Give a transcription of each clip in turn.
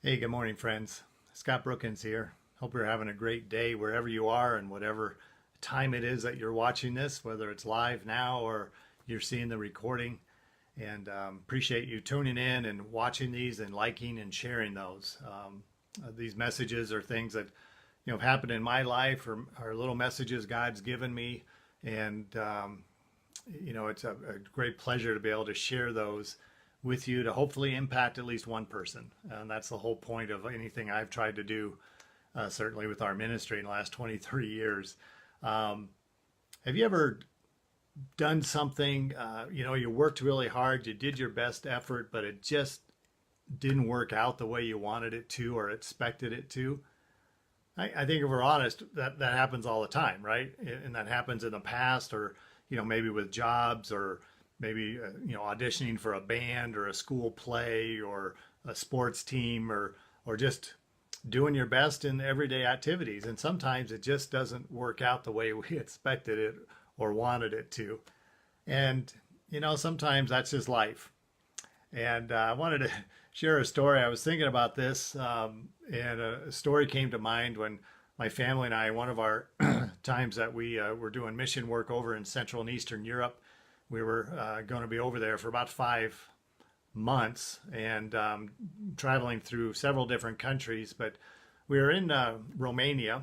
Hey, good morning, friends. Scott Brookins here. Hope you're having a great day wherever you are and whatever time it is that you're watching this, whether it's live now or you're seeing the recording. And appreciate you tuning in and watching these and liking and sharing those. These messages are things that have happened in my life or are little messages God's given me, and it's a great pleasure to be able to share those with you to hopefully impact at least one person. And that's the whole point of anything I've tried to do, certainly with our ministry in the last 23 years. Um, have you ever done something, you worked really hard, you did your best effort, but it just didn't work out the way you wanted it to or expected it to? I think if we're honest, that happens all the time, right? And that happens in the past, or maybe with jobs, or maybe auditioning for a band or a school play or a sports team, or just doing your best in everyday activities. And sometimes it just doesn't work out the way we expected it or wanted it to. And sometimes that's just life. And I wanted to share a story. I was thinking about this, and a story came to mind when my family and I, one of our times that we were doing mission work over in Central and Eastern Europe, we were going to be over there for about 5 months and traveling through several different countries. But we were in Romania,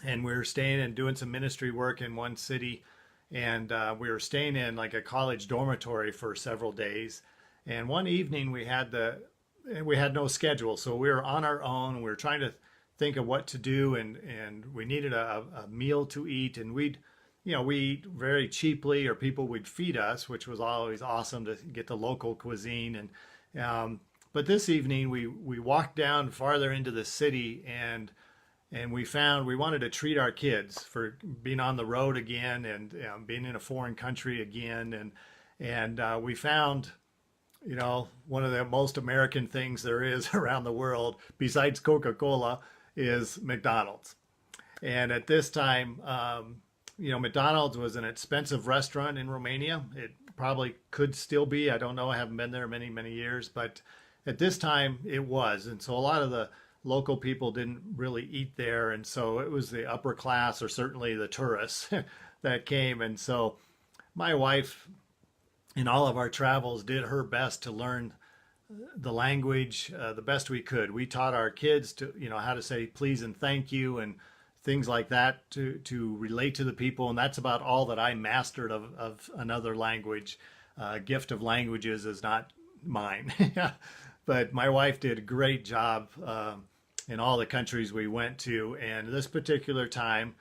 and we were staying and doing some ministry work in one city. And we were staying in like a college dormitory for several days. And one evening we had no schedule, so we were on our own. We were trying to think of what to do, and we needed a meal to eat, and we eat very cheaply, or people would feed us, which was always awesome to get the local cuisine. But this evening we walked down farther into the city, and we found we wanted to treat our kids for being on the road again, and being in a foreign country again, and we found one of the most American things there is around the world, besides Coca-Cola, is McDonald's. And at this time, McDonald's was an expensive restaurant in Romania. It probably could still be. I don't know. I haven't been there many, many years, but at this time it was. And so a lot of the local people didn't really eat there. And so it was the upper class, or certainly the tourists that came. And so my wife, in all of our travels, did her best to learn the language the best we could. We taught our kids to, how to say please and thank you and things like that to relate to the people. And that's about all that I mastered of another language. Gift of languages is not mine. But my wife did a great job in all the countries we went to. And this particular time,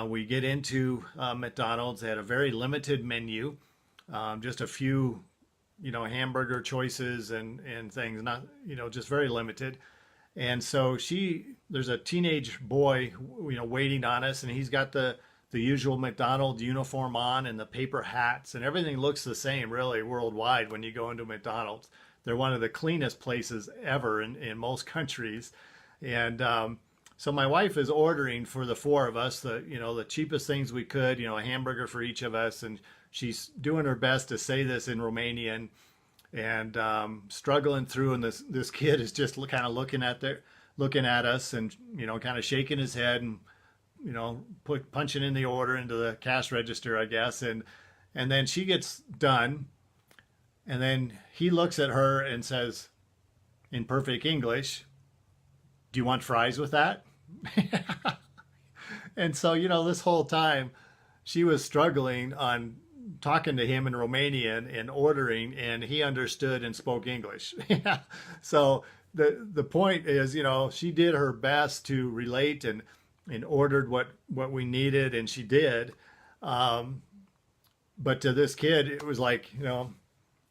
we get into McDonald's. They had a very limited menu, just a few, hamburger choices and things, not, just very limited. And so there's a teenage boy, waiting on us, and he's got the usual McDonald's uniform on and the paper hats, and everything looks the same really worldwide when you go into McDonald's. They're one of the cleanest places ever in most countries. And so my wife is ordering for the four of us the cheapest things we could, a hamburger for each of us, and she's doing her best to say this in Romanian, and struggling through. And this kid is just kind of looking at us, and kind of shaking his head, and punching in the order into the cash register, I guess. And then she gets done, and then he looks at her and says in perfect English, "Do you want fries with that?" And so this whole time she was struggling on talking to him in Romanian and ordering, and he understood and spoke English. So the point is, she did her best to relate and ordered what we needed, and she did. But to this kid, it was like,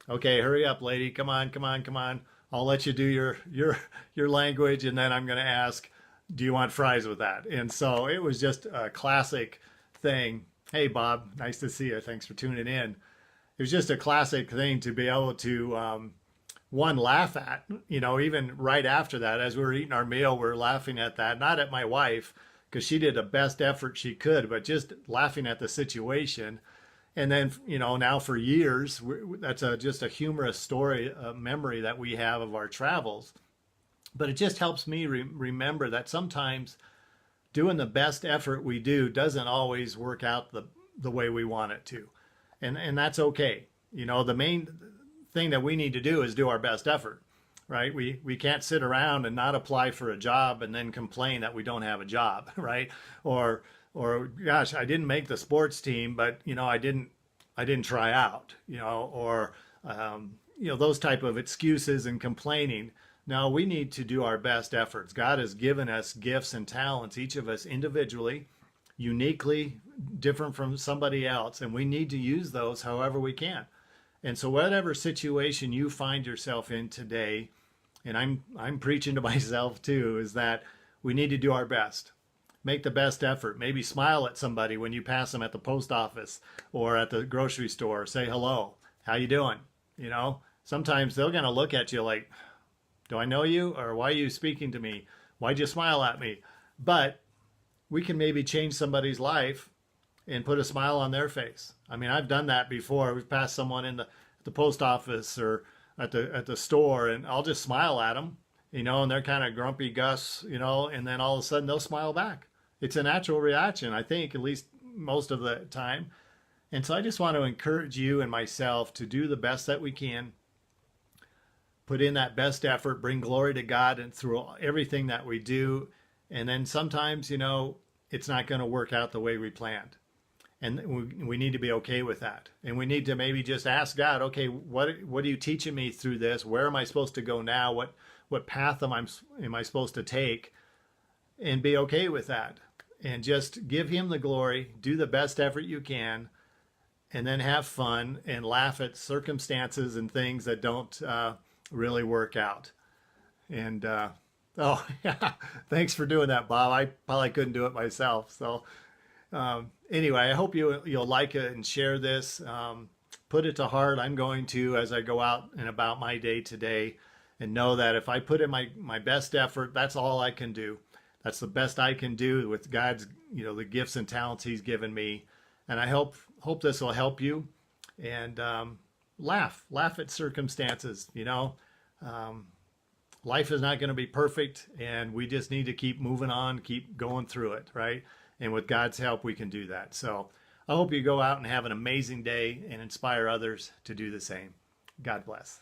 okay, hurry up, lady, come on, come on, come on. I'll let you do your language, and then I'm going to ask, do you want fries with that? And so it was just a classic thing. Hey, Bob, nice to see you. Thanks for tuning in. It was just a classic thing to be able to, one, laugh at, even right after that, as we were eating our meal, we're laughing at that, not at my wife, because she did the best effort she could, but just laughing at the situation. And then, now for years, that's just a humorous story, a memory that we have of our travels. But it just helps me remember that sometimes doing the best effort we do doesn't always work out the way we want it to. And that's okay. You know, the main thing that we need to do is do our best effort, right? We can't sit around and not apply for a job and then complain that we don't have a job, right? Or gosh, I didn't make the sports team, but you know, I didn't try out, you know, or you know, those type of excuses and complaining. No, we need to do our best efforts. God has given us gifts and talents, each of us individually, uniquely different from somebody else, and we need to use those however we can. And so whatever situation you find yourself in today, and I'm preaching to myself too, is that we need to do our best. Make the best effort. Maybe smile at somebody when you pass them at the post office or at the grocery store. Say hello. How you doing? You know, sometimes they're going to look at you like, do I know you? Or why are you speaking to me? Why'd you smile at me? But we can maybe change somebody's life and put a smile on their face. I mean, I've done that before. We've passed someone in the post office or at the store, and I'll just smile at them, you know, and they're kind of grumpy Gus, you know, and then all of a sudden they'll smile back. It's a natural reaction, I think, at least most of the time. And so I just want to encourage you and myself to do the best that we can, put in that best effort, bring glory to God and through everything that we do. And then sometimes, you know, it's not going to work out the way we planned. And we need to be okay with that. And we need to maybe just ask God, okay, what are you teaching me through this? Where am I supposed to go now? What path am I supposed to take? And be okay with that. And just give him the glory, do the best effort you can, and then have fun and laugh at circumstances and things that don't really work out. And oh, yeah, thanks for doing that, Bob. I probably couldn't do it myself. So anyway, I hope you'll like it and share this. Put it to heart. I'm going to, as I go out and about my day today, and know that if I put in my best effort, that's all I can do. That's the best I can do with God's, you know, the gifts and talents he's given me. And I hope this will help you. And laugh at circumstances, you know. Life is not going to be perfect, and we just need to keep moving on, keep going through it, right? And with God's help, we can do that. So I hope you go out and have an amazing day and inspire others to do the same. God bless.